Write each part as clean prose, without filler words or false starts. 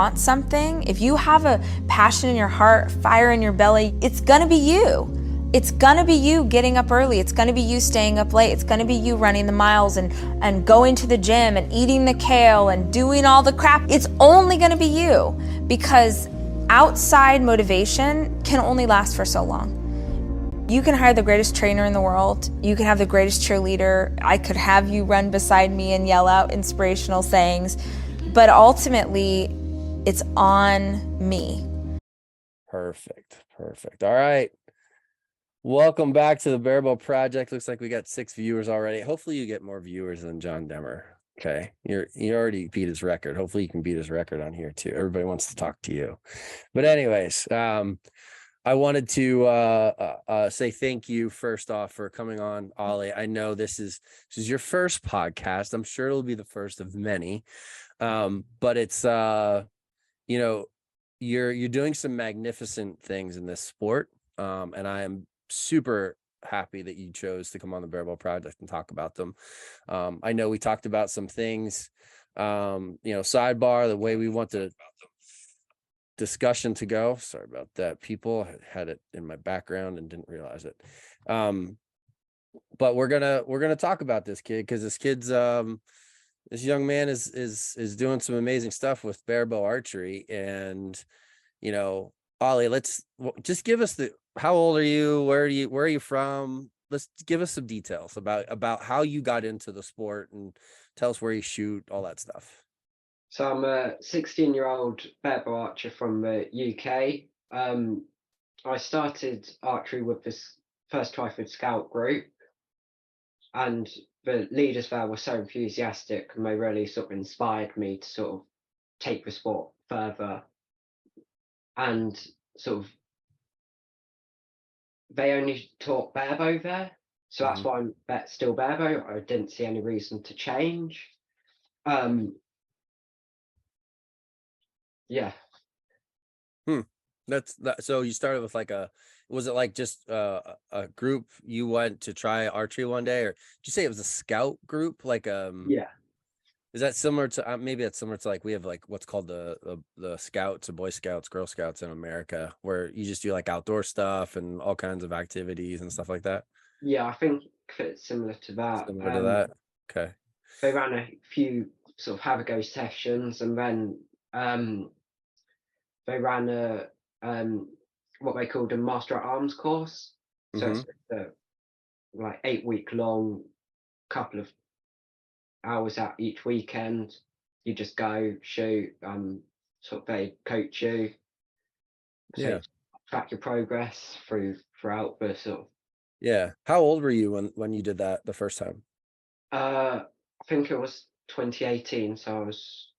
want something, if you have a passion in your heart, fire in your belly, it's gonna be you. It's gonna be you getting up early. It's gonna be you staying up late. It's gonna be you running the miles and going to the gym and eating the kale and doing all the crap. It's only gonna be you, because outside motivation can only last for so long. You can hire the greatest trainer in the world. You can have the greatest cheerleader. I could have you run beside me and yell out inspirational sayings, but ultimately it's on me. Perfect. All right. Welcome back to the Barebow Project. Looks like we got 6 viewers already. Hopefully you get more viewers than John Demmer. Okay. You already beat his record. Hopefully you can beat his record on here too. Everybody wants to talk to you. But anyways, I wanted to say thank you first off for coming on, Ollie. I know this is your first podcast. I'm sure it'll be the first of many. But it's you're doing some magnificent things in this sport. And I am super happy that you chose to come on the Barebow Project and talk about them. I know we talked about some things, sidebar, the way we want the discussion to go. Sorry about that, people. I had it in my background and didn't realize it. But we're gonna talk about this kid, because this young man is doing some amazing stuff with Barebow Archery. And Ollie, let's just give us how old are you? Where are you from? Let's give us some details about how you got into the sport, and tell us where you shoot, all that stuff. So I'm a 16-year-old Barebow archer from the UK. I started archery with this first Twyford Scout group, and the leaders there were so enthusiastic, and they really sort of inspired me to sort of take the sport further. And sort of they only taught Barebow there, so that's why I'm still Barebow. I didn't see any reason to change. Yeah. That's that. So you started with was it like just a group you went to try archery one day, or did you say it was a scout group? Yeah. Is that similar to maybe that's similar to like we have like what's called the scouts, the Boy Scouts, Girl Scouts in America, where you just do like outdoor stuff and all kinds of activities and stuff like that? Yeah, I think it's similar to that. Similar to that. Okay. They ran a few sort of have a go sessions, and then they ran a what they called a Master at Arms course. So it's like 8-week long, couple of hours out each weekend. You just go shoot, sort of they coach you. So Yeah. track your progress throughout the sort of. Yeah. How old were you when you did that the first time? I think it was 2018, so I was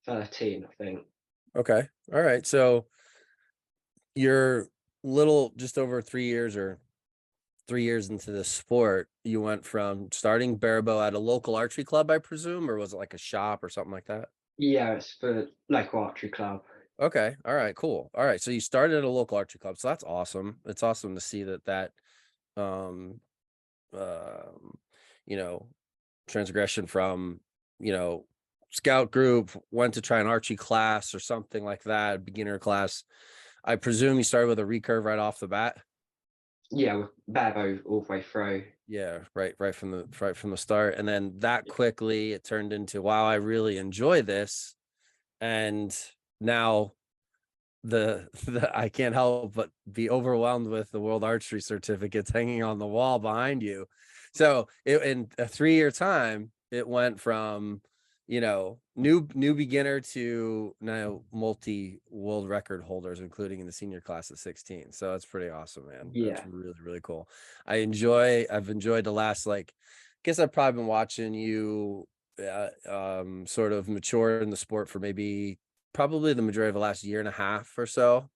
13, I think. Okay. All right. So you're just over 3 years or 3 years into the sport. You went from starting Barebow at a local archery club, I presume, or was it like a shop or something like that? Yeah, it's the local archery club. Okay. All right, cool. All right. So you started at a local archery club. So that's awesome. It's awesome to see that um um transgression from, scout group, went to try an archery class or something like that, beginner class. I presume you started with a recurve right off the bat. Yeah, with Barebow all the way through. Yeah, right from the start. And then that quickly it turned into, wow, I really enjoy this. And now the I can't help but be overwhelmed with the World Archery certificates hanging on the wall behind you. So in a 3-year time, it went from new beginner to now multi world record holders, including in the senior class of 16. So that's pretty awesome, man. Yeah. That's really, really cool. I've enjoyed the last, I guess I've probably been watching you sort of mature in the sport for probably the majority of the last year and a half or so.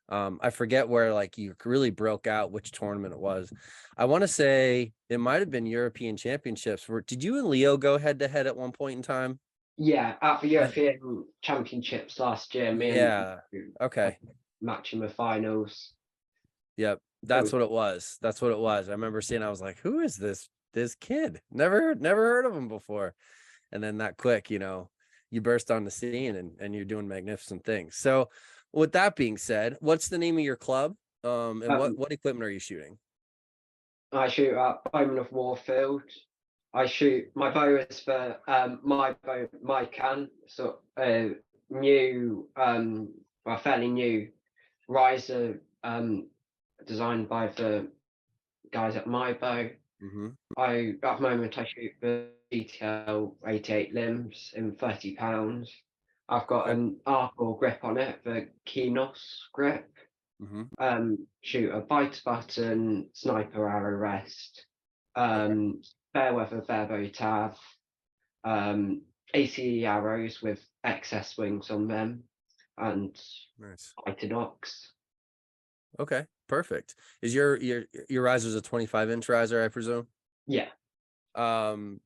I forget where you really broke out, which tournament it was. I want to say it might have been European Championships. Did you and Leo go head to head at one point in time? Yeah, at the European Championships last year, Okay. Match in the finals. Yep, that's what it was. I remember seeing. I was like, "Who is this kid? Never heard of him before." And then that quick, you burst on the scene and you're doing magnificent things. So with that being said, what's the name of your club? And what equipment are you shooting? I shoot at Bowman of Warfield. I shoot, my bow is for my bow, my can, so new, well, fairly new riser designed by the guys at my bow. At the moment I shoot the GTL 88 limbs in 30 pounds. I've got an Archery grip on it, the Kinos grip. Shoot a bite button, sniper arrow rest, Fairweather Barebow tab, ACE arrows with excess wings on them, and Nice. Fighting Ox. Okay, perfect. Is your riser's a 25-inch riser, I presume? Yeah. And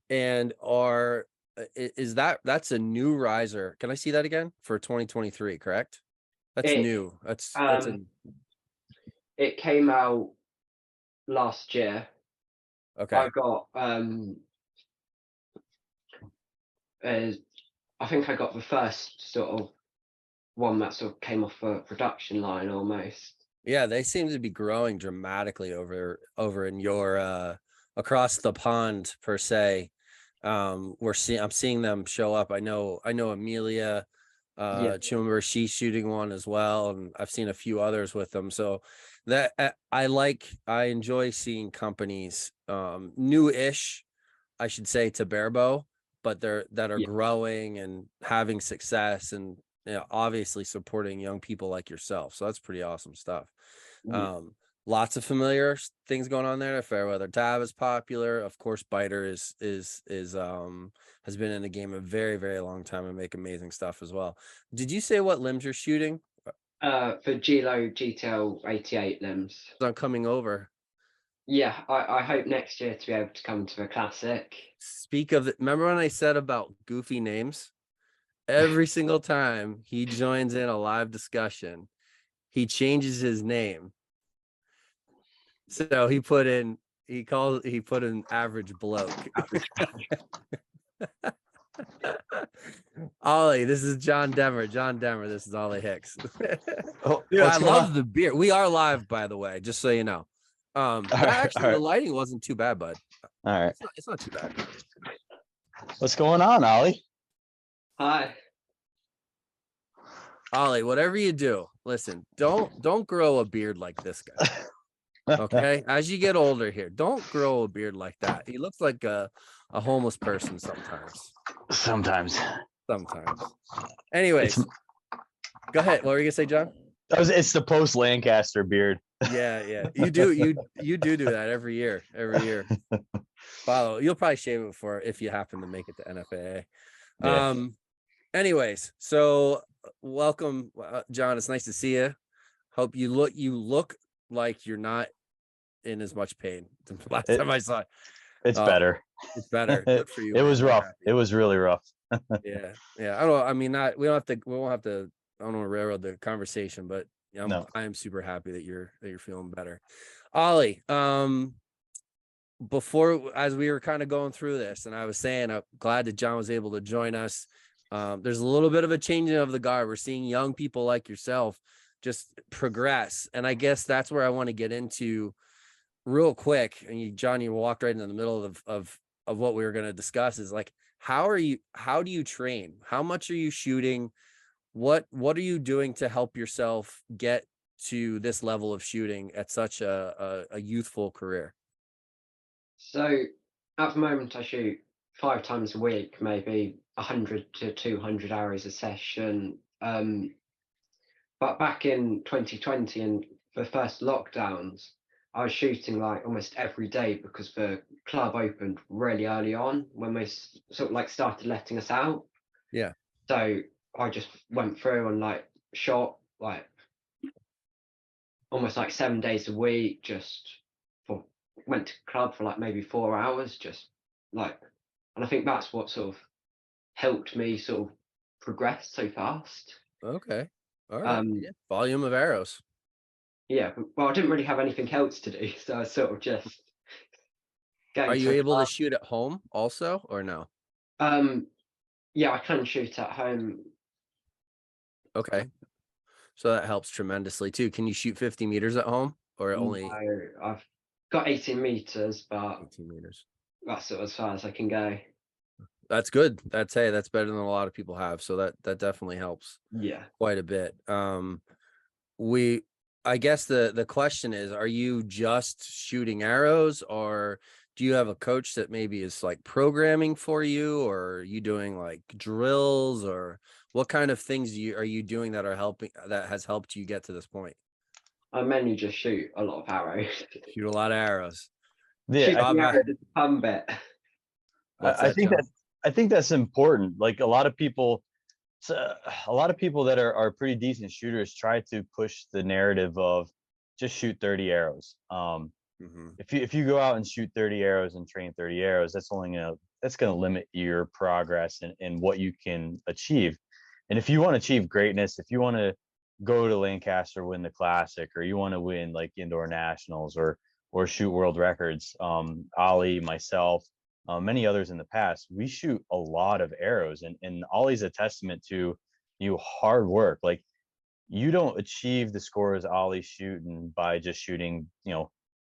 that's a new riser. Can I see that again for 2023, correct? That's new. That's it came out last year. Okay. I got I think I got the first sort of one that sort of came off a production line almost. Yeah, they seem to be growing dramatically over in your across the pond per se. I'm seeing them show up. I know Amelia Chumber, she's shooting one as well, and I've seen a few others with them. So that I enjoy seeing companies new-ish, I should say, to Barebow, but that are growing and having success, and obviously supporting young people like yourself. So that's pretty awesome stuff. Lots of familiar things going on there. Fairweather Tab is popular. Of course, Biter is has been in the game a very, very long time and make amazing stuff as well. Did you say what limbs you're shooting? For Gilo GTL 88 limbs. I'm coming over. Yeah, I hope next year to be able to come to the classic. Speak of it. Remember when I said about goofy names? Every single time he joins in a live discussion, he changes his name. So he put in average bloke. Ollie, this is John Demmer. John Demmer, this is Ollie Hicks. Dude, I love the beer. We are live, by the way, just so you know. Actually, the lighting wasn't too bad, bud. All right. It's not too bad. What's going on, Ollie? Hi. Ollie, whatever you do, listen, don't grow a beard like this guy. Okay, as you get older here, don't grow a beard like that. He looks like a homeless person sometimes. Anyways, go ahead. What were you gonna say, John? It's the post Lancaster beard. Yeah. You do that every year. Follow. You'll probably shave it before if you happen to make it to NFAA. Yeah. Anyways, so welcome, John. It's nice to see you. Hope you look like you're not in as much pain than the last time I saw it. It's better. It's better. Good for you. It was rough. It was really rough. Yeah. I won't have to. I don't want to railroad the conversation, but I am super happy that you're feeling better. Ollie, before, as we were kind of going through this, and I was saying, I'm glad that John was able to join us. There's a little bit of a changing of the guard. We're seeing young people like yourself just progress, and I guess that's where I want to get into real quick. And John, you walked right into the middle of what we were going to discuss. Is like, how do you train? How much are you shooting? What are you doing to help yourself get to this level of shooting at such a youthful career? So at the moment I shoot 5 times a week, maybe 100 to 200 hours a session. But back in 2020 and the first lockdowns, I was shooting like almost every day because the club opened really early on when they sort of like started letting us out. Yeah. So I just went through and like shot like almost like 7 days a week, went to club for like maybe 4 hours, just like, and I think that's what sort of helped me sort of progress so fast. Okay. All right. Volume of arrows. Yeah, well, I didn't really have anything else to do, so I was sort of just going. Are you able to shoot at home also, or no? Yeah, I can shoot at home. Okay. So that helps tremendously too. Can you shoot 50 meters at home or only No, I've got 18 meters, but 18 meters? that's sort of as far as I can go. That's good. That's better than a lot of people have. So that definitely helps Yeah. quite a bit. I guess the question is, are you just shooting arrows, or do you have a coach that maybe is like programming for you, or are you doing like drills, or what kind of things are you doing that has helped you get to this point? I mainly just shoot a lot of arrows. Shoot a lot of arrows. Yeah, Shooting Bob, arrows is the fun bit. what's I that, think John? I think that's important. Like a lot of people, a lot of people that are pretty decent shooters try to push the narrative of just shoot 30 arrows. Mhm. If you go out and shoot 30 arrows and train 30 arrows, that's gonna limit your progress and what you can achieve. And if you want to achieve greatness, if you want to go to Lancaster, win the classic, or you want to win like indoor nationals or shoot world records, Ollie, myself, many others in the past, we shoot a lot of arrows, and Ollie's a testament to hard work. Like you don't achieve the scores Ollie's shooting by just shooting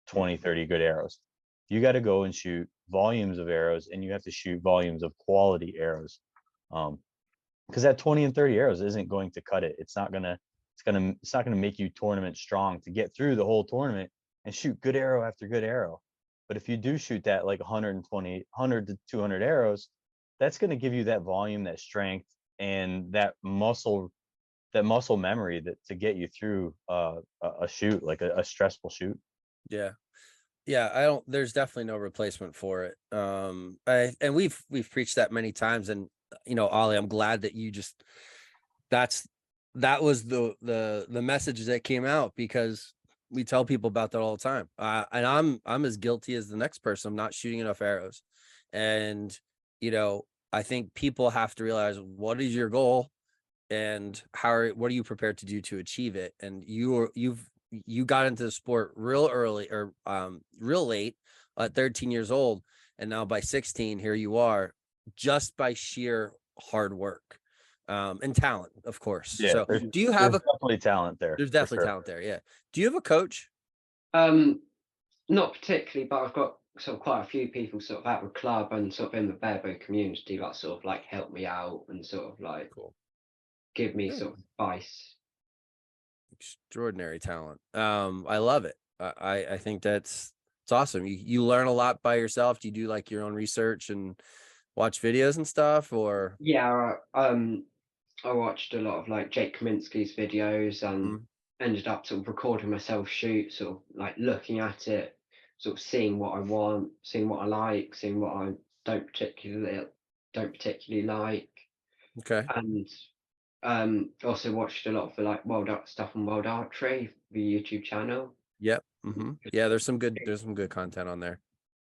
20 30 good arrows. You got to go and shoot volumes of arrows, and you have to shoot volumes of quality arrows, because that 20 and 30 arrows isn't going to cut it. It's not gonna make you tournament strong to get through the whole tournament and shoot good arrow after good arrow. But if you do shoot that like 120 100 to 200 arrows, that's going to give you that volume, that strength, and that muscle memory to get you through a shoot, like a stressful shoot. Yeah. Yeah, there's definitely no replacement for it. And we've preached that many times, and Ollie, I'm glad that that was the message that came out, because we tell people about that all the time. And I'm as guilty as the next person. I'm not shooting enough arrows. And I think people have to realize, what is your goal and what are you prepared to do to achieve it? And you got into the sport real early, or real late, at 13 years old, and now by 16 here you are, just by sheer hard work and talent, of course. Yeah, So do you have there's definitely talent there? there's definitely talent there, yeah. Do you have a coach? Not particularly, but I've got sort of quite a few people sort of at the club and sort of in the Barebow community that sort of like help me out and sort of like Cool. give me Good. sort of advice. Extraordinary talent. I love it. I think it's awesome. You learn a lot by yourself. Do you do like your own research and watch videos and stuff, or? Yeah, I watched a lot of like Jake Kaminsky's videos and ended up sort of recording myself shoot, sort of like looking at it, sort of seeing what I want, seeing what I like, seeing what I don't particularly like. Okay. And also watched a lot of the like stuff on World Archery, the YouTube channel. Yep. Yeah, there's some good content on there.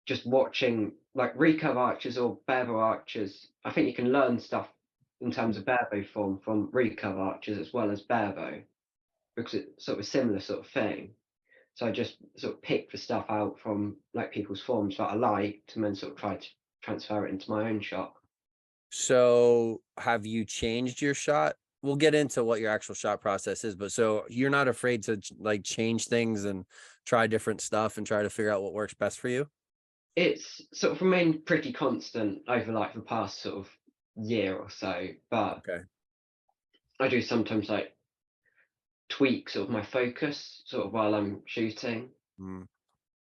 Just watching like recurve archers or Barebow archers, I think you can learn stuff in terms of Barebow form from recurve archers as well as Barebow, because it's sort of a similar sort of thing. So I just sort of picked the stuff out from like people's forms that I liked, and then sort of tried to transfer it into my own shot. So have you changed your shot? We'll get into what your actual shot process is, but so you're not afraid to like change things and try different stuff and try to figure out what works best for you? It's sort of remained pretty constant over like the past sort of year or so, but Okay. I do sometimes like tweak sort of my focus sort of while I'm shooting.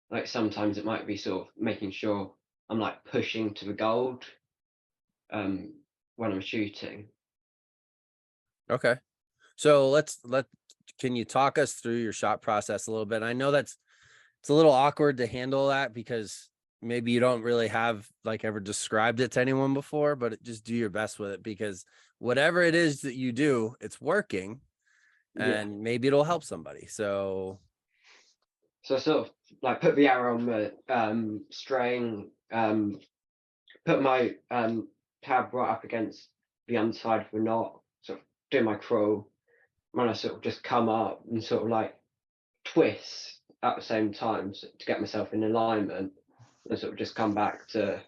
Like sometimes it might be sort of making sure I'm like pushing to the gold when I'm shooting. Okay. So can you talk us through your shot process a little bit? I know it's a little awkward to handle that, because maybe you don't really have like ever described it to anyone before, but just do your best with it, because whatever it is that you do, it's working, and maybe it'll help somebody. So sort of like put the arrow on the string, put my tab right up against the underside of the knot, sort of do my crawl, when I sort of just come up and sort of like twist at the same time to get myself in alignment, and sort of just come back to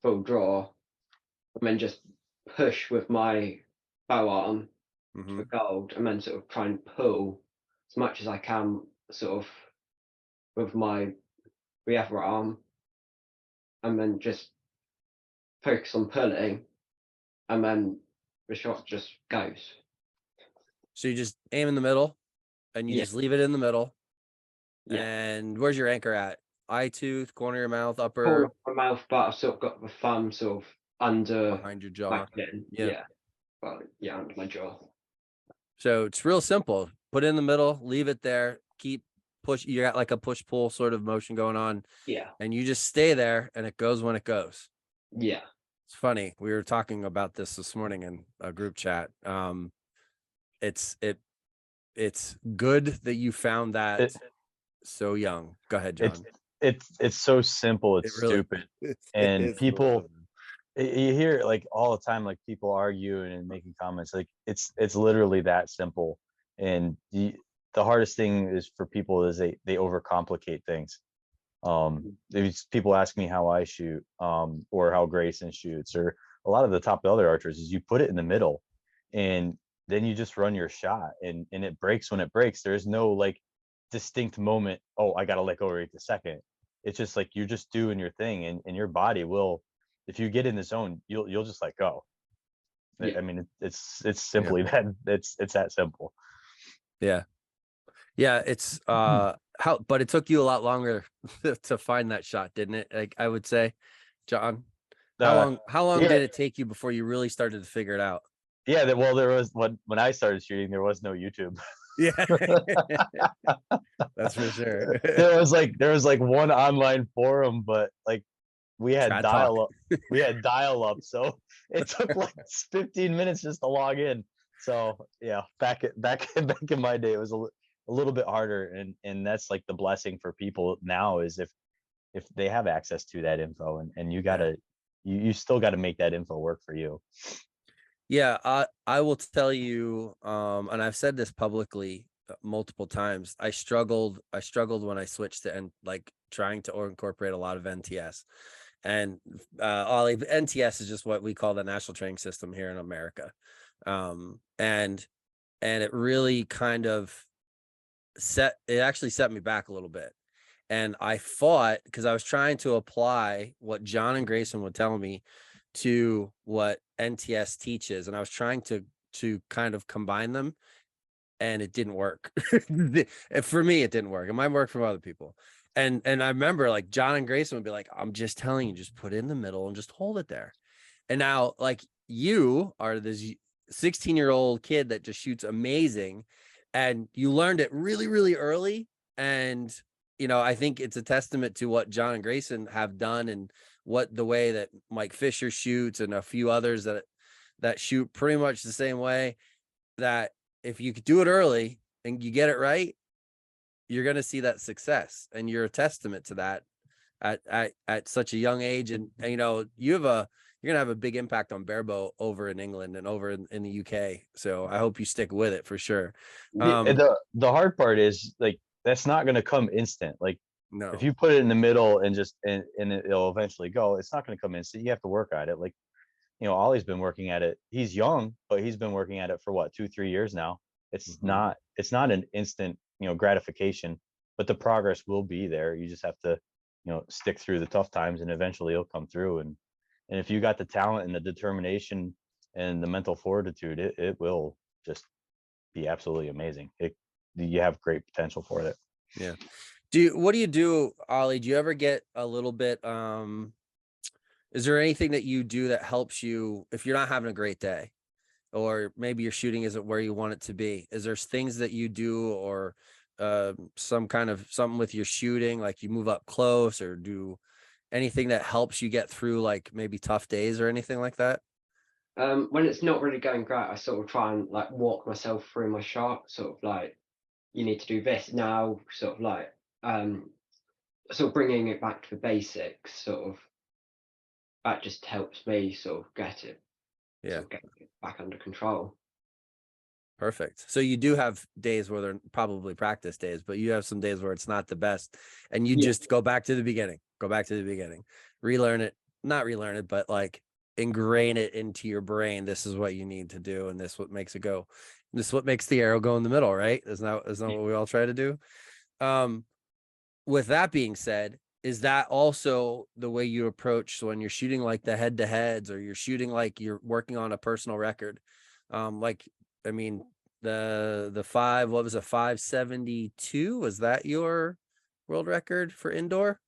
full draw, and then just push with my bow arm Hmm. for gold, and then sort of try and pull as much as I can, sort of with the other arm, and then just focus on pulling, and then the shot just goes. So you just aim in the middle and you Yeah, just leave it in the middle. yeah. And where's your anchor at? Eye tooth, corner of your mouth, Corner upper, of my mouth, but I've sort of got the thumb sort of under behind your my jaw. chin. Yeah. Yeah, well, yeah, under my jaw. So it's real simple. Put it in the middle, leave it there, keep push. You got like a push pull sort of motion going on, Yeah, and you just stay there and it goes when it goes. yeah, It's funny. We were talking about this morning in a group chat. It's good that you found that It, so young. Go ahead, it's John. it's so simple, It it's really stupid. it And is people, you hear it like all the time, like people arguing and making comments. Like it's literally that simple. And the hardest thing is for people is they overcomplicate things. There's people ask me how I shoot, or how Grayson shoots, or a lot of the top other archers is you put it in the middle, and then you just run your shot, and it breaks when it breaks. There's no like distinct moment. Oh, I gotta let go right the second. It's just like you're just doing your thing, and your body will, if you get in the zone, you'll just let go. yeah. I mean, it's simply that it's that simple. Yeah. Yeah, it's but it took you a lot longer to find that shot, didn't it? Like I would say, John, how long Yeah, did it take you before you really started to figure it out? yeah. Well, there was when I started shooting, there was no YouTube. Yeah. That's for sure. there was like one online forum, but like we had Trad Talk. dial up, so it took like 15 minutes just to log in. So yeah, back in my day, it was a little bit harder, and that's like the blessing for people now is if they have access to that info, and you gotta you still got to make that info work for you. Yeah, I will tell you, and I've said this publicly multiple times. I struggled when I switched to like trying to incorporate a lot of NTS. And Ollie, NTS is just what we call the national training system here in America. And it really kind of actually set me back a little bit. And I fought because I was trying to apply what John and Grayson would tell me to what NTS teaches. And I was trying to kind of combine them, and it didn't work. For me, it didn't work. It might work for other people. And I remember like John and Grayson would be like, I'm just telling you, just put it in the middle and just hold it there. And now like you are this 16-year-old kid that just shoots amazing, and you learned it really, really early. And, I think it's a testament to what John and Grayson have done, and what the way that Mike Fisher shoots and a few others that shoot pretty much the same way, that if you could do it early and you get it right, you're going to see that success, and you're a testament to that at such a young age. And you're going to have a big impact on Barebow over in England and over in the UK. So I hope you stick with it for sure. The hard part is like, that's not going to come instant. Like No. if you put it in the middle and just, and it'll eventually go, it's not going to come instant. You have to work at it. Like, Ollie's been working at it. He's young, but he's been working at it for what, 2-3 years now. It's not an instant, gratification, but the progress will be there. You just have to, stick through the tough times, and eventually it'll come through. And if you got the talent and the determination and the mental fortitude, it will just be absolutely amazing. You have great potential for it. Yeah. What do you do, Ollie? Do you ever get a little bit, is there anything that you do that helps you if you're not having a great day, or maybe your shooting isn't where you want it to be? Is there things that you do, or something with your shooting, like you move up close, or do anything that helps you get through like maybe tough days or anything like that? When it's not really going great, I sort of try and like walk myself through my shot, sort of like, you need to do this now, sort of like sort of bringing it back to the basics, sort of. That just helps me sort of get it back under control. Perfect. So you do have days where they're probably practice days, but you have some days where it's not the best, and you just go back to the beginning, relearn it, not relearn it, but like ingrain it into your brain. This is what you need to do, and this what makes it go. This is what makes the arrow go in the middle, right? Isn't that what we all try to do? With that being said, is that also the way you approach when you're shooting like the head-to-heads, or you're shooting like you're working on a personal record? Like, I mean, the five, what was it, 572? Was that your world record for indoor?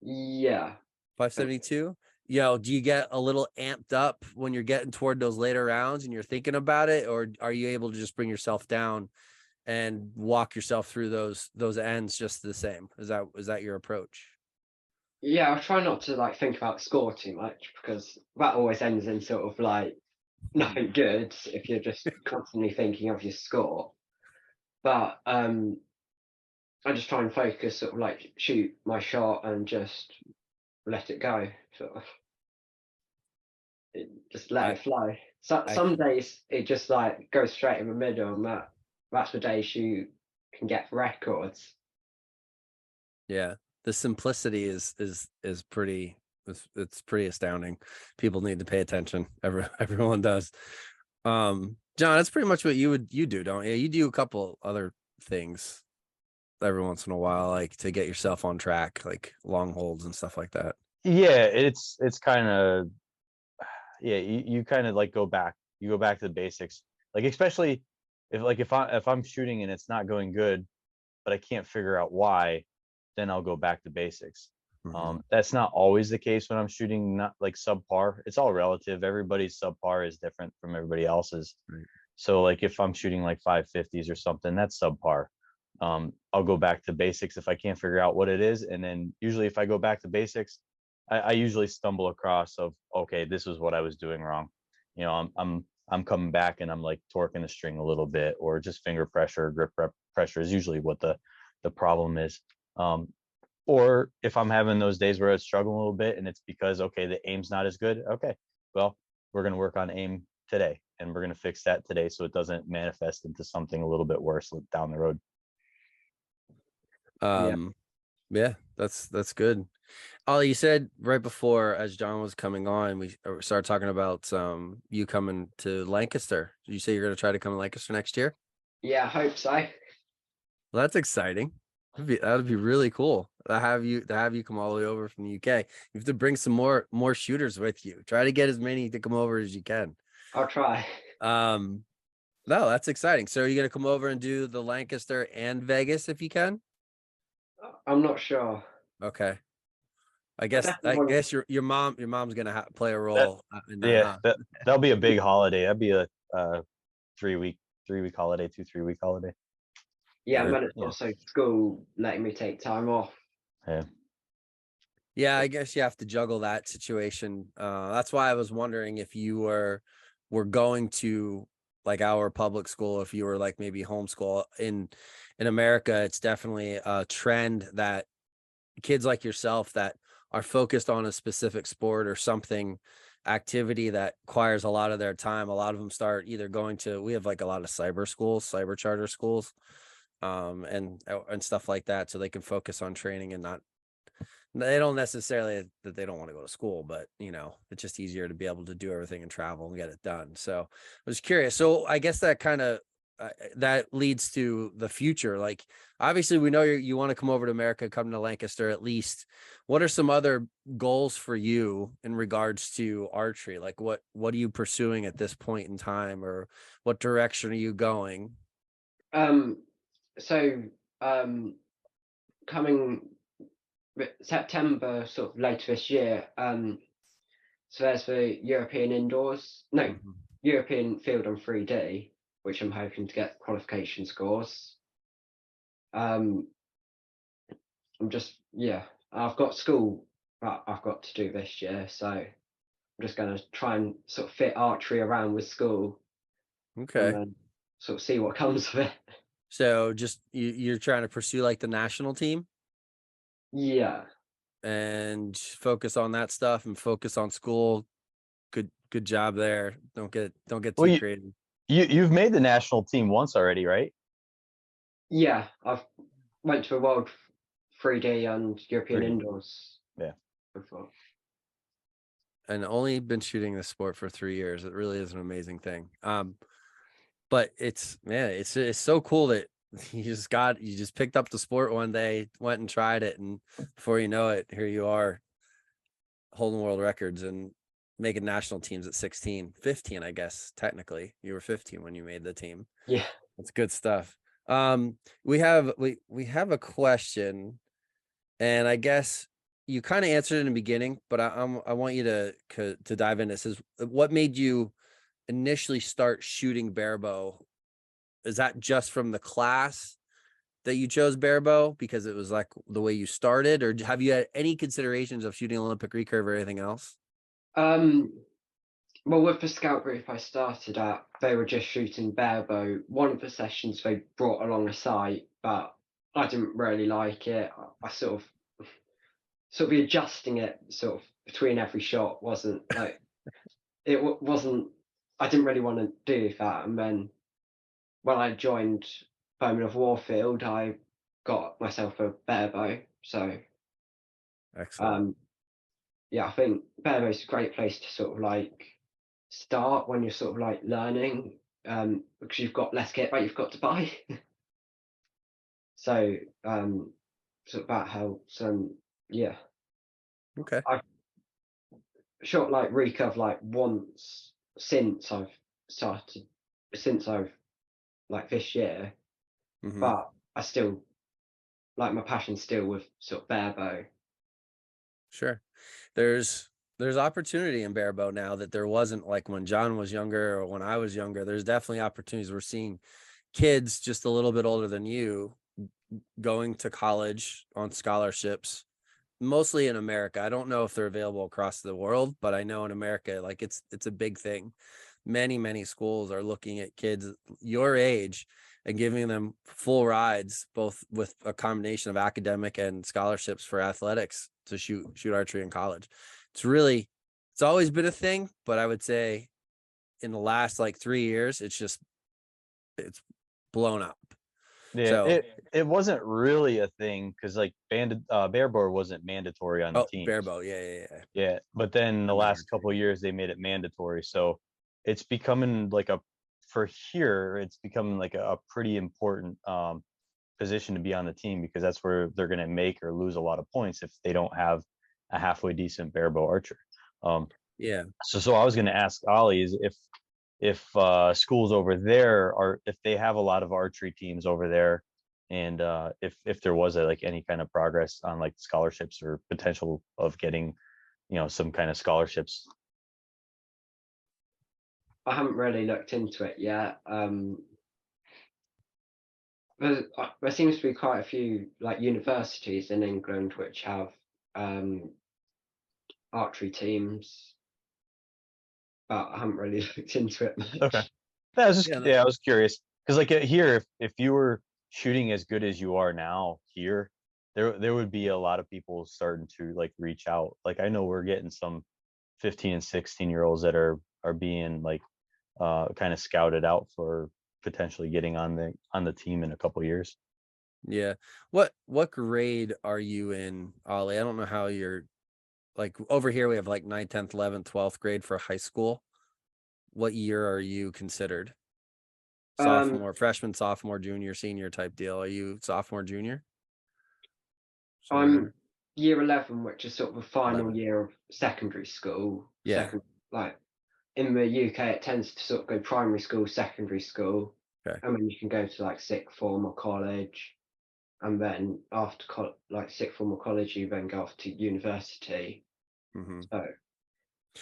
Yeah. 572? Do you get a little amped up when you're getting toward those later rounds and you're thinking about it, or are you able to just bring yourself down and walk yourself through those ends just the same? Is that your approach? Yeah, I try not to like think about score too much, because that always ends in sort of like nothing good if you're just constantly thinking of your score. But I just try and focus, sort of like shoot my shot and just let it go, sort of. Just let it flow. So some days it just like goes straight in the middle, and that's the days you can get records. Yeah, the simplicity is pretty, it's pretty astounding. People need to pay attention. Everyone does. John, that's pretty much what you do, don't you? You do a couple other things every once in a while, like to get yourself on track, like long holds and stuff like that. Yeah, it's kind of, yeah, you kind of like go back to the basics, like especially if I'm shooting and it's not going good, but I can't figure out why, then I'll go back to basics. That's not always the case when I'm shooting not like subpar. It's all relative. Everybody's subpar is different from everybody else's. Right. So like if I'm shooting like 550s or something, that's subpar. I'll go back to basics if I can't figure out what it is. And then usually if I go back to basics, I usually stumble across of, okay, this is what I was doing wrong. I'm coming back and I'm like torquing the string a little bit, or just finger pressure, grip pressure is usually what the problem is. Or if I'm having those days where I struggle a little bit and it's because, okay, the aim's not as good. Okay, well, we're going to work on aim today, and we're going to fix that today so it doesn't manifest into something a little bit worse down the road. Yeah, that's good. Ollie, you said right before, as John was coming on, we started talking about you coming to Lancaster. Did you say you're going to try to come to Lancaster next year? Yeah, I hope so. Well, that's exciting. That'd be really cool to have you come all the way over from the UK. You have to bring some more shooters with you. Try to get as many to come over as you can. I'll try. No, that's exciting. So are you going to come over and do the Lancaster and Vegas if you can? I'm not sure. Okay. I guess your mom's gonna play a role in that. Yeah, huh? that'll be a big holiday. That'd be a 3-week holiday, 2-3 week holiday. Yeah, but it's also school letting me take time off. Yeah, I guess you have to juggle that situation. That's why I was wondering if you were going to like our public school, if you were like maybe homeschool. In America, it's definitely a trend that kids like yourself that are focused on a specific sport or something, activity that requires a lot of their time. A lot of them start either going to, we have like a lot of cyber charter schools, and stuff like that. So they can focus on training and not, they don't necessarily that they don't want to go to school, but it's just easier to be able to do everything and travel and get it done. So I was curious. So I guess that kind of, that leads to the future. Like, obviously we know you want to come over to America, come to Lancaster at least. What are some other goals for you in regards to archery? Like what are you pursuing at this point in time, or what direction are you going? Coming September, sort of later this year, so there's the European Field on 3D, which I'm hoping to get qualification scores. I've got school that I've got to do this year, so I'm just going to try and sort of fit archery around with school. Okay. And then sort of see what comes of it. So just you're trying to pursue like the national team? Yeah. And focus on that stuff and focus on school. Good job there. Don't get too creative. You've made the national team once already, right? Yeah, I've went to the World 3D and European Indoors. Yeah. Before. and only been shooting this sport for 3 years. It really is an amazing thing. But it's so cool that you just picked up the sport one day, went and tried it, and before you know it, here you are holding world records and making national teams at 16, 15, I guess. Technically, you were 15 when you made the team. Yeah. That's good stuff. We have a question, and I guess you kind of answered it in the beginning, but I want you to dive into this. Is what made you initially start shooting barebow? Is that just from the class that you chose barebow because it was like the way you started, or have you had any considerations of shooting Olympic recurve or anything else? Well, with the scout group I started at, they were just shooting barebow. One of the sessions they brought along a sight, but I didn't really like it. I sort of adjusting it sort of between every shot wasn't like wasn't. I didn't really want to do that. And then when I joined Bowman of Warfield, I got myself a barebow. So Excellent. yeah, I think barebow is a great place to sort of like start when you're sort of like learning, because you've got less kit that you've got to buy. So sort of that helps. Yeah, Okay. I've shot like recurve like once since I've like this year, Mhm. but I still like my passion still with sort of barebow. Sure. There's opportunity in barebow now that there wasn't like when John was younger or when I was younger. There's definitely opportunities. We're seeing kids just a little bit older than you going to college on scholarships, mostly in America. I don't know if they're available across the world, but I know in America, like it's a big thing. Many schools are looking at kids your age and giving them full rides, both with a combination of academic and scholarships for athletics to shoot archery in college. It's always been a thing, but I would say in the last like 3 years, it's blown up. Yeah, So it wasn't really a thing because like barebow wasn't mandatory on the teams. barebow, yeah. Yeah, but then the I meant last couple of years they made it mandatory, so it's becoming like it's becoming like a pretty important position to be on the team because that's where they're going to make or lose a lot of points if they don't have a halfway decent barebow archer. Yeah. So I was going to ask Ollie is if schools over there if they have a lot of archery teams over there, and if there was like any kind of progress on like scholarships or potential of getting some kind of scholarships. I haven't really looked into it yet. There seems to be quite a few like universities in England which have archery teams, but I haven't really looked into it much. Okay. I was Yeah, I was curious because like here, if you were shooting as good as you are now here, there would be a lot of people starting to like reach out. Like I know we're getting some 15 and 16-year-olds that are being like kind of scouted out for potentially getting on the team in a couple years. Yeah. What grade are you in, Ollie? I don't know how you're like over here. We have like 9th, 10th, 11th, 12th grade for high school. What year are you considered? Sophomore, freshman, sophomore, junior, senior type deal. Are you sophomore, junior? Somewhere I'm there? year 11, which is sort of the final 11. year of secondary school. Yeah. Like in the UK, it tends to sort of go primary school, secondary school, Okay. and then you can go to like sixth form or college, and then after like sixth form or college, you then go off to university. Mm-hmm. So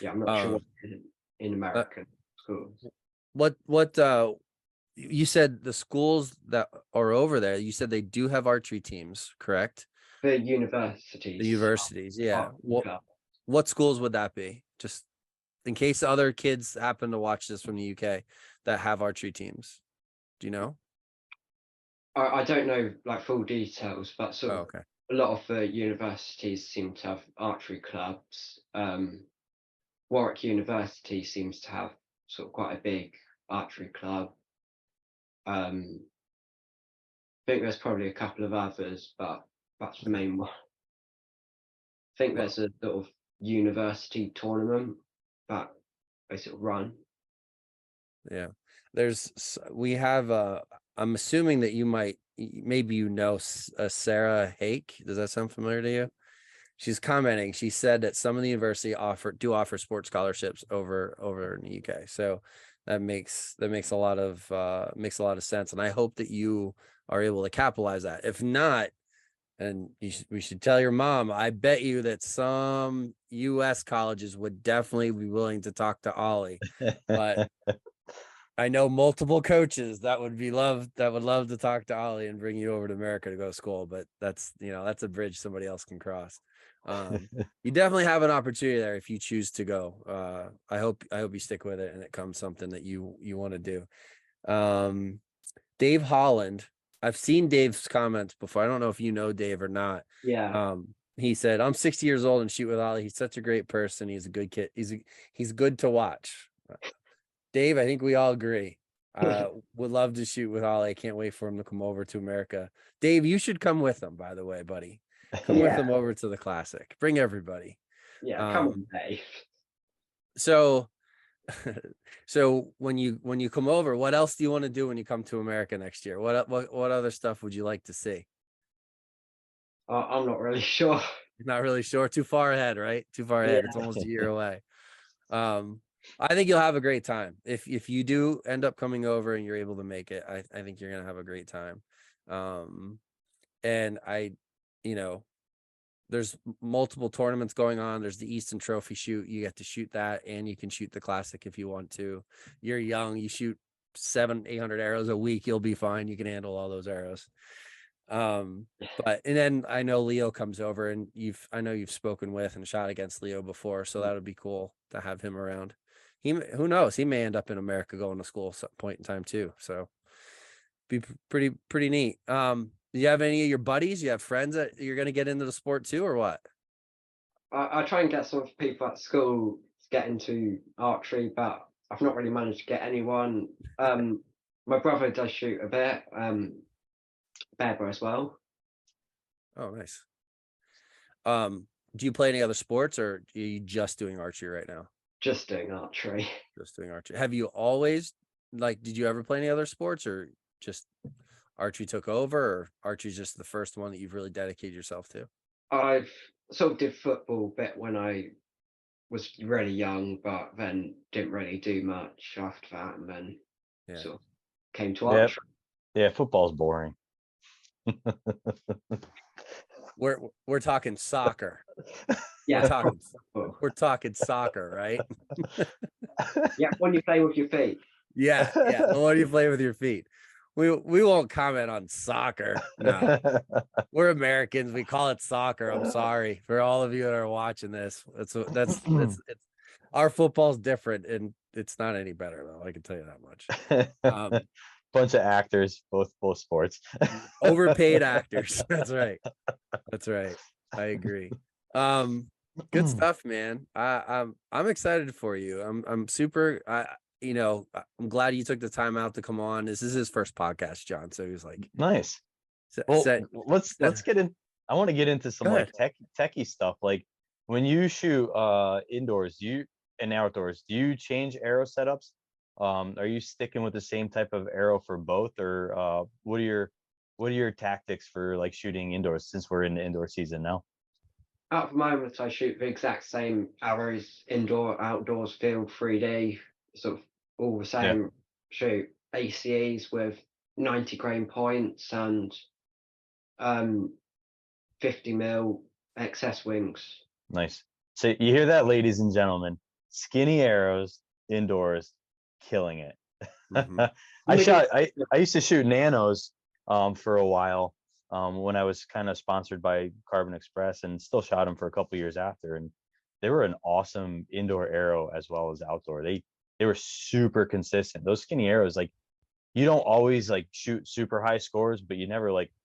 yeah, I'm not sure what in American schools. What you said the schools that are over there, you said they do have archery teams, correct? The universities. The universities, yeah. Yeah. What schools would that be? Just in case other kids happen to watch this from the UK that have archery teams. Do you know? I don't know like full details, but sort of Okay. a lot of the universities seem to have archery clubs. Warwick University seems to have sort of quite a big archery club. I think there's probably a couple of others, but that's the main one. I think there's a sort of university tournament that I sort of run. Yeah. We have I'm assuming that maybe Sarah Hake. Does that sound familiar to you? She's commenting. She said that some of the university offer sports scholarships over in the UK. So that makes a lot of sense. And I hope that you are able to capitalize that. If not, and we should tell your mom, I bet you that some US colleges would definitely be willing to talk to Ollie. But I know multiple coaches that would love to talk to Ollie and bring you over to America to go to school, but that's a bridge somebody else can cross. You definitely have an opportunity there if you choose to go. I hope you stick with it and it comes something that you want to do. Dave Holland, I've seen Dave's comments before. I don't know if you know Dave or not. Yeah. He said, I'm 60 years old and shoot with Ollie. He's such a great person. He's a good kid. He's good to watch. Dave, I think we all agree. Would love to shoot with Ollie. I can't wait for him to come over to America. Dave, you should come with him, by the way, buddy. Come with him over to the Classic. Bring everybody. Yeah, come on, Dave. So when you come over, what else do you want to do when you come to America next year? What other stuff would you like to see? I'm not really sure. Not really sure. Too far ahead, right? Too far ahead. Yeah. It's almost a year away. I think you'll have a great time. If you do end up coming over and you're able to make it, I think you're gonna have a great time. And there's multiple tournaments going on. There's the Easton Trophy shoot. You get to shoot that, and you can shoot the Classic if you want to. You're young. You shoot 700-800 arrows a week. You'll be fine. You can handle all those arrows. And then I know Leo comes over, and I know you've spoken with and shot against Leo before, so that would be cool to have him around. Who knows? He may end up in America going to school at some point in time too. So be pretty neat. Do you have any of your buddies? You have friends that you're going to get into the sport too, or what? I try and get some people at school to get into archery, but I've not really managed to get anyone. My brother does shoot a bit, Barebow as well. Oh, nice. Do you play any other sports, or are you just doing archery right now? Just doing archery. Just doing archery. Have you always, did you ever play any other sports, or just archery took over, or archery's just the first one that you've really dedicated yourself to? I've sort of did football a bit when I was really young, but then didn't really do much after that, and then sort of came to archery. Yeah, football's boring. We're talking soccer. Yeah, we're talking soccer, right? Yeah, when you play with your feet. Yeah. When you play with your feet. We won't comment on soccer. No. We're Americans. We call it soccer. I'm sorry for all of you that are watching this. That's our football's different, and it's not any better though. I can tell you that much. Bunch of actors, both sports. Overpaid actors. That's right. I agree. Good stuff, man. I'm excited for you. I'm super. I'm glad you took the time out to come on. This is his first podcast, John. So he was like, nice. Well, let's get in. I want to get into some like techie stuff. Like when you shoot indoors, and outdoors, do you change arrow setups? Are you sticking with the same type of arrow for both, or what are your tactics for like shooting indoors, since we're in the indoor season now? At the moment, I shoot the exact same arrows, indoor, outdoors, field, 3D, sort of all the same. Shoot ACEs with 90 grain points and 50 mil XS wings. Nice. So you hear that, ladies and gentlemen? Skinny arrows indoors, killing it. Mm-hmm. I used to shoot nanos for a while when I was kind of sponsored by Carbon Express, and still shot them for a couple years after, and they were an awesome indoor arrow as well as outdoor. They were super consistent. Those skinny arrows, like, you don't always like shoot super high scores, but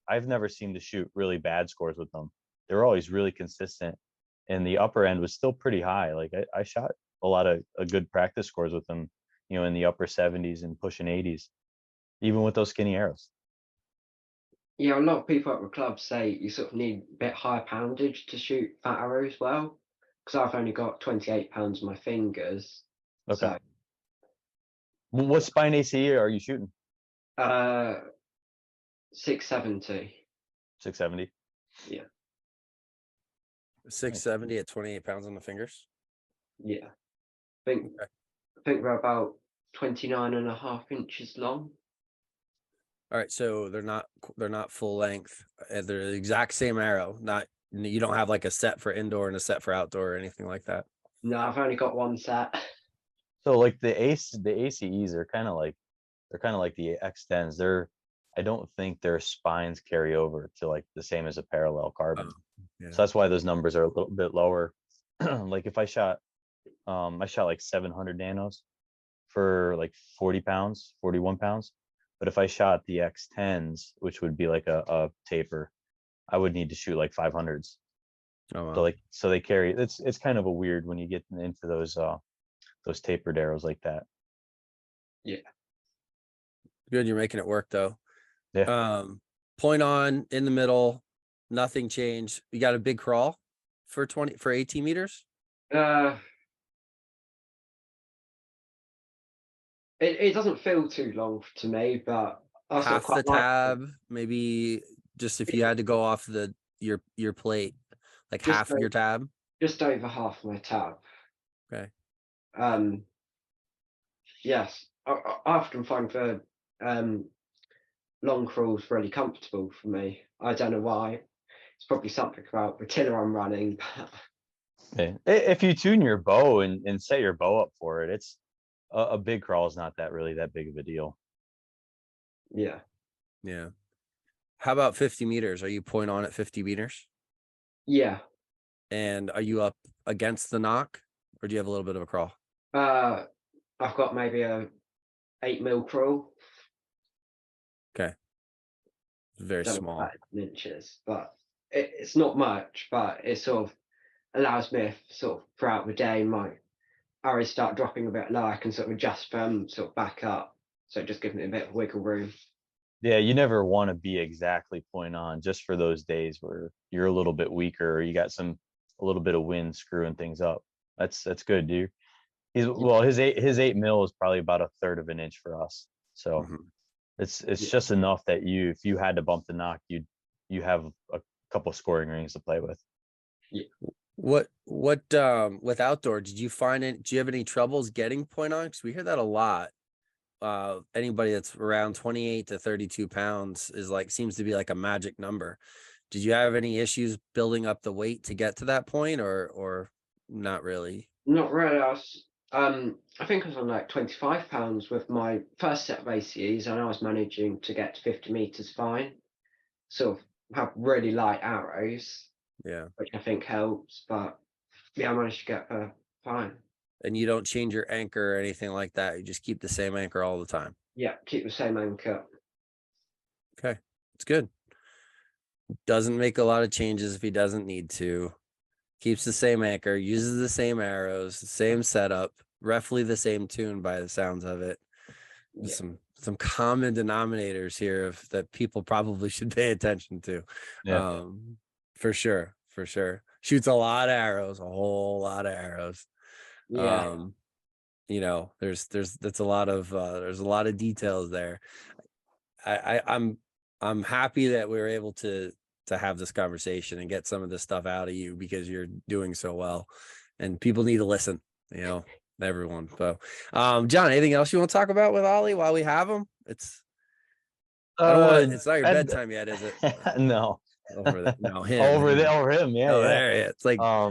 I've never seen to shoot really bad scores with them. They were always really consistent, and the upper end was still pretty high. Like I shot a lot of good practice scores with them, in the upper 70s and pushing 80s, even with those skinny arrows. Yeah, a lot of people at the club say you sort of need a bit higher poundage to shoot that arrow as well. because I've only got 28 pounds on my fingers. Okay. What spine ACE are you shooting? So 670. 670. Yeah. 670 at 28 pounds on the fingers. Yeah. I think we're about 29.5 inches long. All right, so they're not full length. They're the exact same arrow. You don't have like a set for indoor and a set for outdoor or anything like that. No, I've only got one set. So like the ACEs are kind of like the X10s. I don't think their spines carry over to like the same as a parallel carbon. Yeah. So that's why those numbers are a little bit lower. Like if I shot like 700 nanos for like 40 pounds, 41 pounds. But if I shot the X10s, which would be like a taper, I would need to shoot like 500s. Oh, wow. So like, so they carry, it's kind of a weird when you get into those tapered arrows like that. Yeah. Good, you're making it work though. Yeah. Point on in the middle, nothing changed. You got a big crawl for 18 meters. It doesn't feel too long to me, but I sort of Half the quite like tab, maybe just if you had to go off your plate, like Just half of your tab. just over half my tab. Okay. Yes, I often find the long crawls really comfortable for me. I don't know why. It's probably something about the tiller I'm running. But Yeah. If you tune your bow and set your bow up for it, it's a big crawl is not really that big of a deal. yeah. Yeah. How about 50 meters? Are you point on at 50 meters? Yeah. And are you up against the knock, or do you have a little bit of a crawl? I've got maybe a 8 mil crawl. Okay. Very Don't know small. what that is in inches, but it's not much, but it sort of allows me sort of throughout the day, my arrows start dropping a bit low, I can sort of adjust them sort of back up. So it just gives me a bit of wiggle room. Yeah, you never want to be exactly point on just for those days where you're a little bit weaker or you got a little bit of wind screwing things up. That's good, dude. His 8 mil is probably about a third of an inch for us. So it's just enough that if you had to bump the knock, you have a couple scoring rings to play with. Yeah. What with outdoor, do you have any troubles getting point on? Because we hear that a lot. Anybody that's around 28 to 32 pounds seems to be like a magic number. Did you have any issues building up the weight to get to that point, or not really? Not really. I think I was on like 25 pounds with my first set of ACEs, and I was managing to get to 50 meters fine. Sort of have really light arrows, Yeah. which I think helps. But yeah, I managed to get fine. And you don't change your anchor or anything like that. You just keep the same anchor all the time. Yeah, keep the same anchor. Okay, it's good. Doesn't make a lot of changes if he doesn't need to. Keeps the same anchor, uses the same arrows, the same setup, roughly the same tune by the sounds of it. Yeah. Some common denominators here that people probably should pay attention to. Yeah. For sure. Shoots a lot of arrows, a whole lot of arrows. Yeah. There's a lot of details there. I'm happy that we were able to have this conversation and get some of this stuff out of you, because you're doing so well and people need to listen, everyone. So, John, anything else you want to talk about with Ollie while we have him? It's not your bedtime yet, is it? No. No, him. Over him. Yeah. Oh, yeah. there. Yeah. It's like, I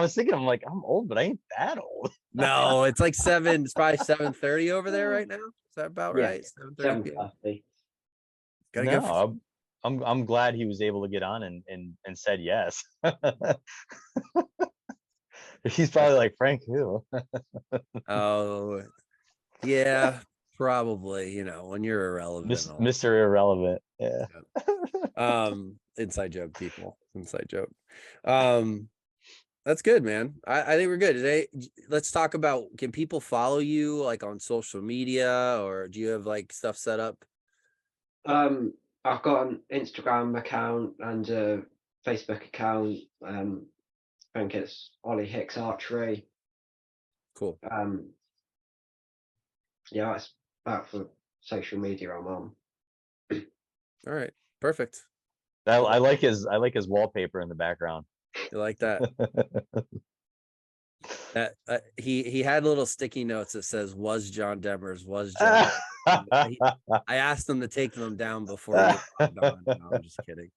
was thinking, I'm old, but I ain't that old. no, it's like it's probably 7:30 over there right now. Is that about right? 7:30. 7:30. Gotta No, go. I'm glad he was able to get on and said yes. He's probably like, Frank, who? Oh, yeah, probably. When you're irrelevant. Mr. Irrelevant. Yeah. Inside joke, people. Inside joke. That's good, man. I think we're good today. Let's talk about, can people follow you like on social media, or do you have like stuff set up? I've got an Instagram account and a Facebook account. I think it's Ollie Hicks Archery. Cool. Yeah, it's about for social media I'm on. All right. Perfect. I like his wallpaper in the background. You like that? That he had little sticky notes that says "was John Demmer's was John." I asked him to take them down before he logged on. No, I'm just kidding.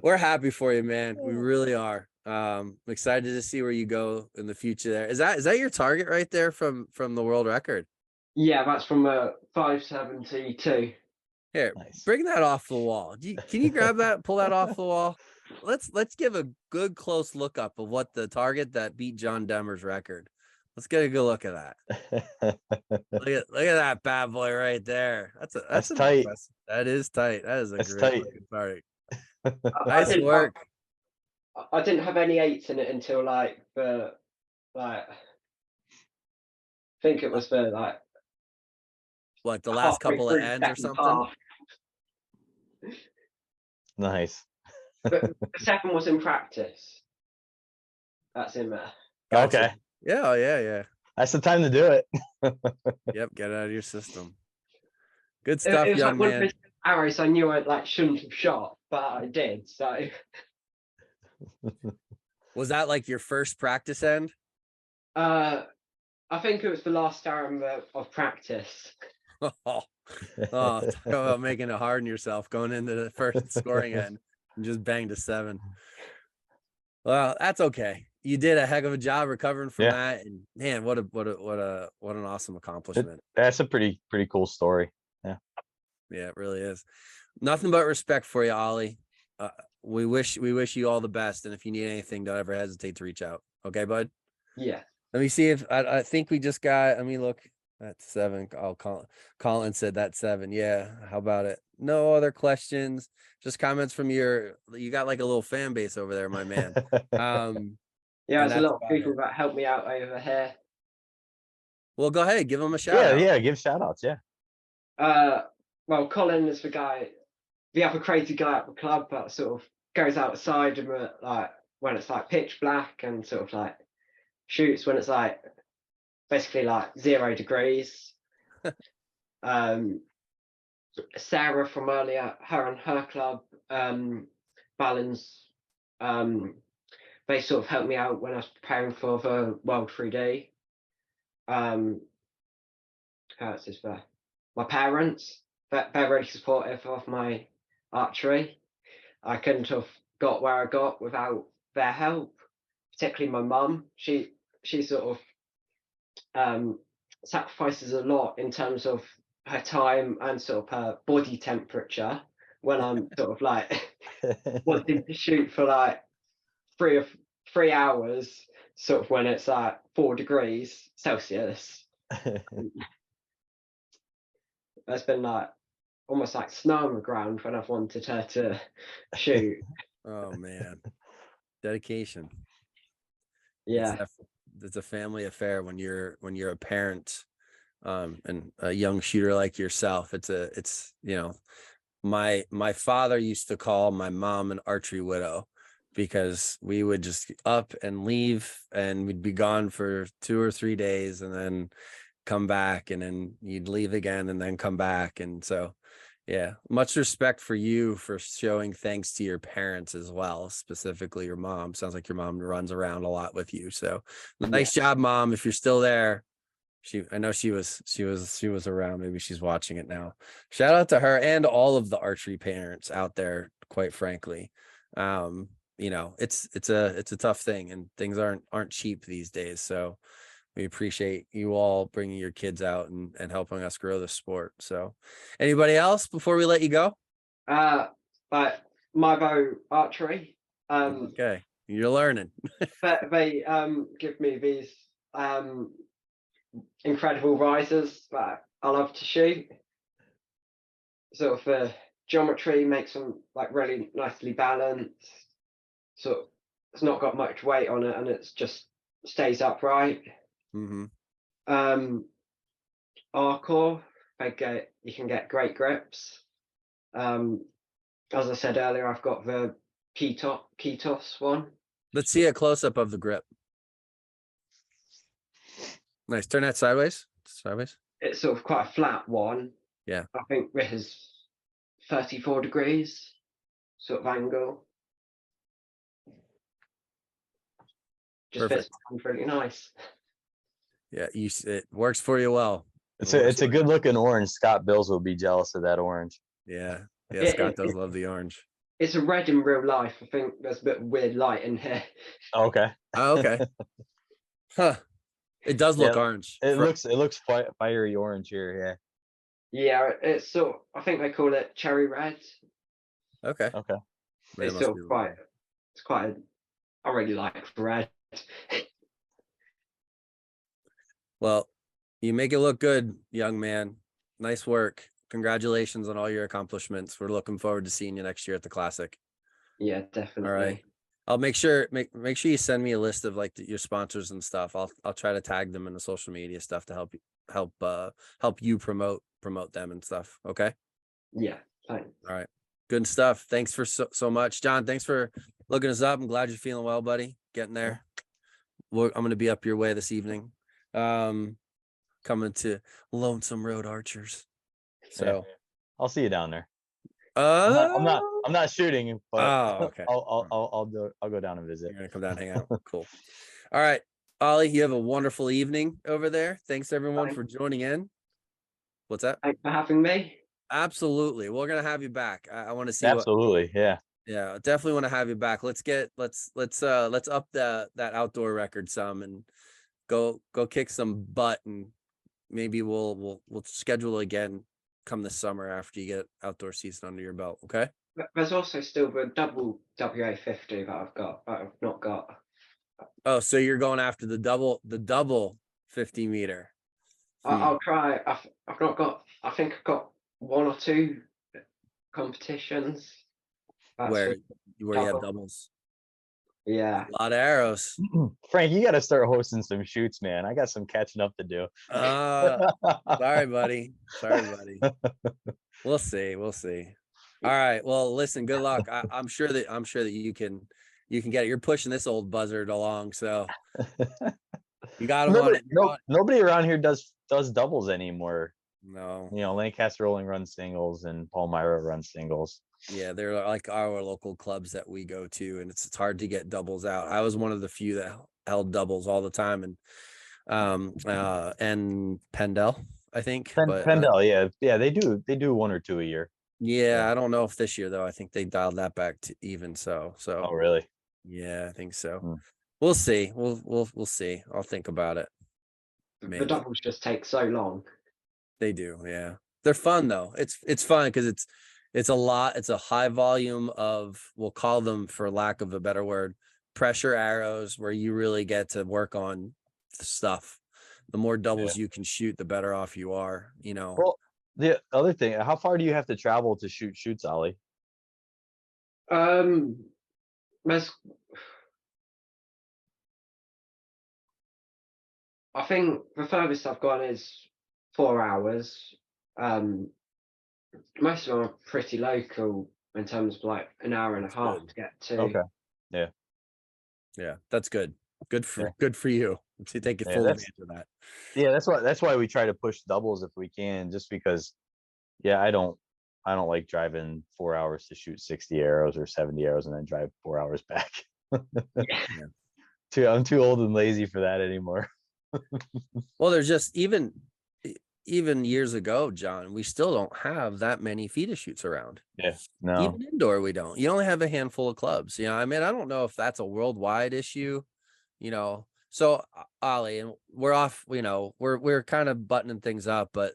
We're happy for you, man. We really are. I'm excited to see where you go in the future. There is that your target right there from the world record? Yeah, that's from 572. Here, Nice. bring that off the wall. Can you grab that? Pull that off the wall. Let's give a good close look up of what the target that beat John Demmer's record. Let's get a good look at that. Look at that bad boy right there. That's tight. Impressive. That is tight. That is a That's great tight. looking target. I Nice work. I didn't have any 8s in it until I think it was the What, the last halfway couple of through ends or second something? half. Nice. But the 7 was in practice. That's in there. Gotcha. Okay. Yeah, yeah. That's the time to do it. Yep, get it out of your system. Good It stuff, was young like one of man. those arrows I knew I shouldn't have shot, but I did. So Was that like your first practice end? I think it was the last arrow of practice. Talk about making it hard on yourself going into the first scoring end and just banged a 7. Well, that's okay. You did a heck of a job recovering from that, and man, what an awesome accomplishment. That's a pretty cool story. Yeah, it really is. Nothing but respect for you, Ollie. We wish you all the best, and if you need anything, don't ever hesitate to reach out. Okay, bud? Yeah. Let me see if I think we just got. Let me look. That's 7. Oh, Colin said that's 7. Yeah. How about it? No other questions. Just comments from you got like a little fan base over there, my man. Yeah, there's a lot of people that helped me out over here. Well, go ahead, give them a shout out. Yeah, give shout outs. Yeah. Well, Colin is the guy, the other crazy guy at the club that sort of goes outside and when it's like pitch black and sort of like shoots when it's like basically like 0 degrees. Sarah from earlier, her and her club, Balance, they sort of helped me out when I was preparing for the World 3D. My parents, they're really supportive of my archery. I couldn't have got where I got without their help, particularly my mum. She sort of sacrifices a lot in terms of her time and sort of her body temperature when I'm sort of like wanting to shoot for like 3 hours, sort of when it's like 4 degrees Celsius. There's been like almost like snow on the ground when I've wanted her to shoot. Oh man, dedication. Yeah, it's a family affair when you're a parent and a young shooter like yourself. It's my father used to call my mom an archery widow because we would just up and leave and we'd be gone for 2 or 3 days and then come back, and then you'd leave again and then come back. And so yeah, much respect for you for showing thanks to your parents as well, specifically your mom. Sounds like your mom runs around a lot with you, so nice job, Mom. If you're still there, I know she was around. Maybe she's watching it now. Shout out to her and all of the archery parents out there, quite frankly. It's a tough thing, and things aren't cheap these days, so we appreciate you all bringing your kids out and helping us grow the sport. So anybody else before we let you go? Like my bow archery. Okay, you're learning. They give me these incredible risers that I love to shoot. Sort of the geometry makes them like really nicely balanced. So it's not got much weight on it, and it's just stays upright. Mm-hmm. Archery, you can get great grips. As I said earlier, I've got the Ketos one. Let's see a close up of the grip. Nice. Turn that sideways. Sideways. It's sort of quite a flat one. Yeah. I think this is 34 degrees sort of angle. Just Perfect. fits my hand really nice. Yeah, it works for you well. It's a good looking orange. Scott Bills will be jealous of that orange. Yeah. Yeah, Scott does love the orange. It's a red in real life. I think there's a bit of weird light in here. Okay. Oh, okay. Huh. It does look orange. It looks fiery orange here. Yeah, it's sort. I think they call it cherry red. Okay. Okay. It's sort of quite. It's quite. I really like red. Well, you make it look good, young man. Nice work. Congratulations on all your accomplishments. We're looking forward to seeing you next year at the Classic. Yeah, definitely. All right. I'll make sure you send me a list of like your sponsors and stuff. I'll try to tag them in the social media stuff to help you promote them and stuff. Okay. Yeah. Thanks. All right. Good stuff. Thanks for so much, John. Thanks for looking us up. I'm glad you're feeling well, buddy. Getting there. I'm going to be up your way this evening. Coming to Lonesome Road Archers. So I'll see you down there. I'm not shooting, but okay. I'll go down and visit. You're gonna come down and hang out. Cool. All right, Ollie, you have a wonderful evening over there. Thanks everyone for joining in. What's that? Thanks for having me. Absolutely. We're gonna have you back. I want to see Absolutely. Yeah, definitely want to have you back. Let's up that outdoor record some and go kick some butt, and maybe we'll schedule again come this summer after you get outdoor season under your belt. Okay. There's also still the double WA50 that I've not got. Oh, so you're going after the double 50 meter. I'll try. I've not got. I think I've got 1 or 2 competitions. Where you have doubles. Yeah. A lot of arrows. Frank, you got to start hosting some shoots, man. I got some catching up to do. Sorry, buddy. We'll see. All right. Well, listen, good luck. I'm sure that you can get it. You're pushing this old buzzard along, so you got him on it. Nobody around here does doubles anymore. No. Lancaster Rolling runs singles and Palmyra runs singles. Yeah, they're like our local clubs that we go to, and it's hard to get doubles out. I was one of the few that held doubles all the time, and Pendel, I think. Pendel, yeah, they do 1 or 2 a year. Yeah, I don't know if this year though. I think they dialed that back to even. So. Oh, really? Yeah, I think so. We'll see. We'll see. I'll think about it. Maybe. The doubles just take so long. They do. Yeah, they're fun though. It's fun because it's a lot. It's a high volume of, we'll call them, for lack of a better word, pressure arrows, where you really get to work on stuff. The more doubles you can shoot, the better off you are. Well, the other thing, how far do you have to travel to shoot shoots, Ollie? I think the furthest I've gone is 4 hours. Most of them are pretty local in terms of like an hour and a half to get to. Okay. Yeah, that's good. Good for you to take it full advantage of that. Yeah, that's why we try to push doubles if we can, just because. Yeah, I don't like driving 4 hours to shoot 60 arrows or 70 arrows and then drive 4 hours back. I'm too old and lazy for that anymore. Well, there's just even years ago, John, we still don't have that many feeder shoots around. Yeah, no. Even indoor, we don't. You only have a handful of clubs. I mean, I don't know if that's a worldwide issue. So Ollie, and we're off. We're kind of buttoning things up, but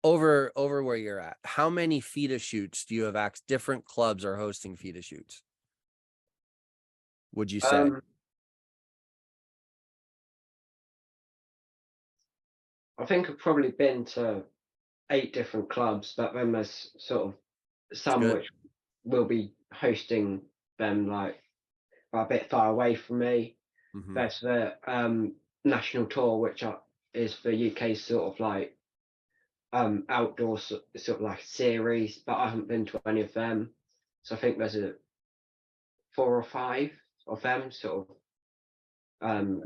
over where you're at, how many feeder shoots do you have? Different clubs are hosting feeder shoots, would you say? I think I've probably been to 8 different clubs, but then there's sort of some which will be hosting them like a bit far away from me. Mm-hmm. There's the national tour, which is the UK's sort of like outdoor sort of like series, but I haven't been to any of them. So I think there's 4 or 5 of them sort of.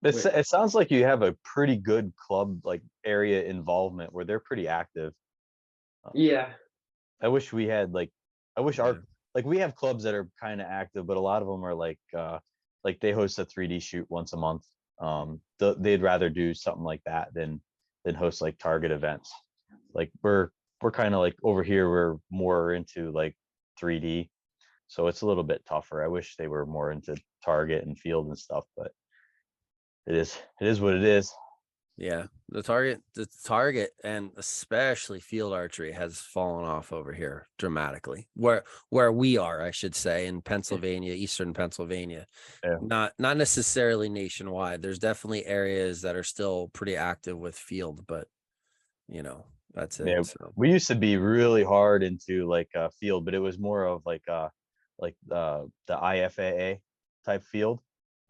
It sounds like you have a pretty good club like area involvement where they're pretty active. Yeah, I wish we had I wish our Yeah. like we have clubs that are kind of active, but a lot of them are like they host a 3D shoot once a month. They'd rather do something like that than host like target events. Like we're kind of like over here, we're more into like 3D, so it's a little bit tougher. I wish they were more into target and field and stuff, but it is what it is. Yeah, the target and especially field archery has fallen off over here dramatically. Where we are, I should say, in Pennsylvania, eastern Pennsylvania. Yeah. Not necessarily nationwide. There's definitely areas that are still pretty active with field, but that's it. Yeah, So. we used to be really hard into like field, but it was more of like the IFAA type field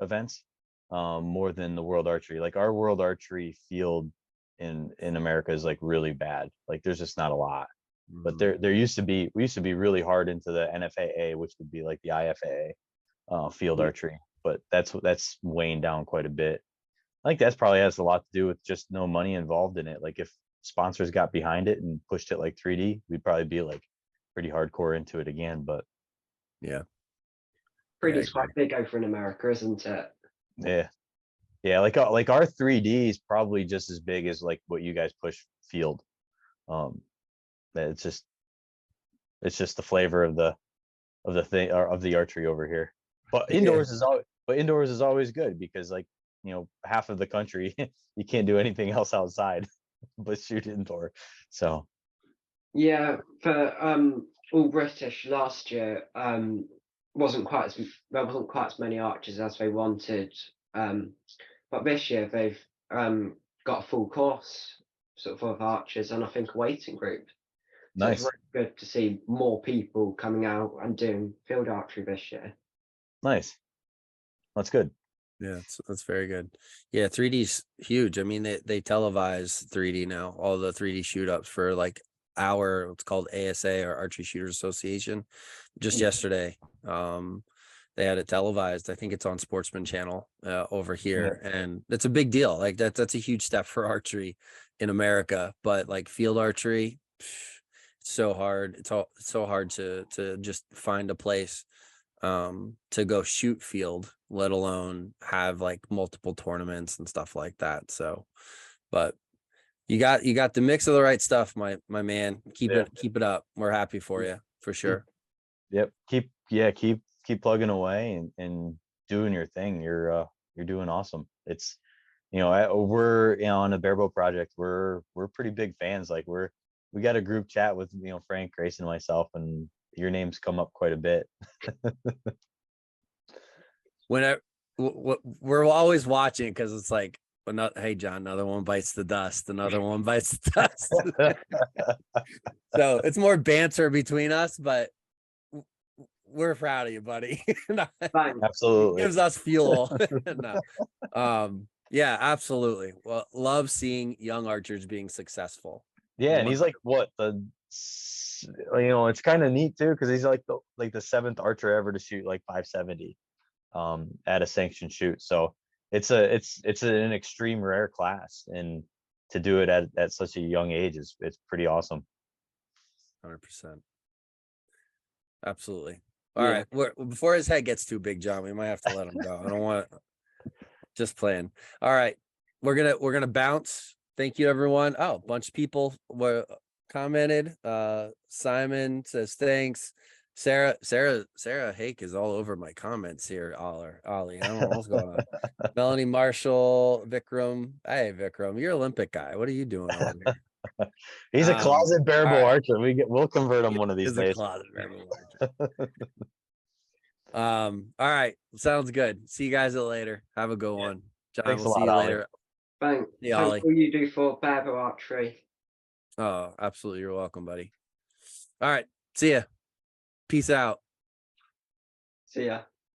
events, more than the World Archery. Like our World Archery field in America is like really bad. Like there's just not a lot. But there used to be, we used to be really hard into the NFAA, which would be like the IFAA field archery, but that's weighing down quite a bit. I think that's probably has a lot to do with just no money involved in it. Like if sponsors got behind it and pushed it like 3D, we'd probably be like pretty hardcore into it again. But Yeah. 3D's quite big over in America, isn't it? yeah, like our 3D is probably just as big as like what you guys push field. It's just the flavor of the thing, or of the archery over here. But indoors is always good because like half of the country you can't do anything else outside but shoot indoor. So Yeah, for all British last year, there wasn't quite as many archers as they wanted. But this year they've got a full course sort of archers and I think a waiting group. So nice. it's really good to see more people coming out and doing field archery this year. Nice. That's good. Yeah, that's very good. Yeah, 3D's huge. I mean, they televise 3D now, all the 3D shoot ups for like what's called ASA, or Archery Shooters Association. Just yesterday, they had it televised. I think it's on Sportsman Channel over here, and it's a big deal. Like that's a huge step for archery in America. But like field archery, it's so hard. It's so hard to just find a place to go shoot field, let alone have like multiple tournaments and stuff like that. So, but you got the mix of the right stuff, my man. Keep it up. We're happy for you, for sure. Yep. Keep plugging away and doing your thing. You're doing awesome. It's we're on a Barebow project. We're pretty big fans. Like we got a group chat with Frank, Grace, and myself, and your names come up quite a bit. We're always watching because it's like, hey John, another one bites the dust, another one bites the dust. So it's more banter between us, but we're proud of you, buddy. Absolutely. It gives us fuel. No. Yeah, absolutely. Well, love seeing young archers being successful. Yeah, and he's like it's kind of neat too, because he's like the 7th archer ever to shoot like 570 at a sanctioned shoot. So it's an extreme rare class, and to do it at such a young age it's pretty awesome. 100%. Absolutely. All right. Before his head gets too big, John, we might have to let him go. I don't want just playing. All right. We're gonna bounce. Thank you, everyone. Oh, a bunch of people were commented. Simon says thanks. Sarah Hake is all over my comments here. Ollie, I don't know what's going on. Melanie Marshall, Vikram. Hey, Vikram, you're Olympic guy. What are you doing over here? He's a closet Barebow archer. We'll convert him one of these days. A closet Barebow archer. All right, sounds good. See you guys later. Have a good one. John, Thanks we'll a lot, see you Ollie. later. Thanks. Yeah, Ollie. All you do for Barebow archery. Oh, absolutely. You're welcome, buddy. All right. See ya. Peace out. See ya.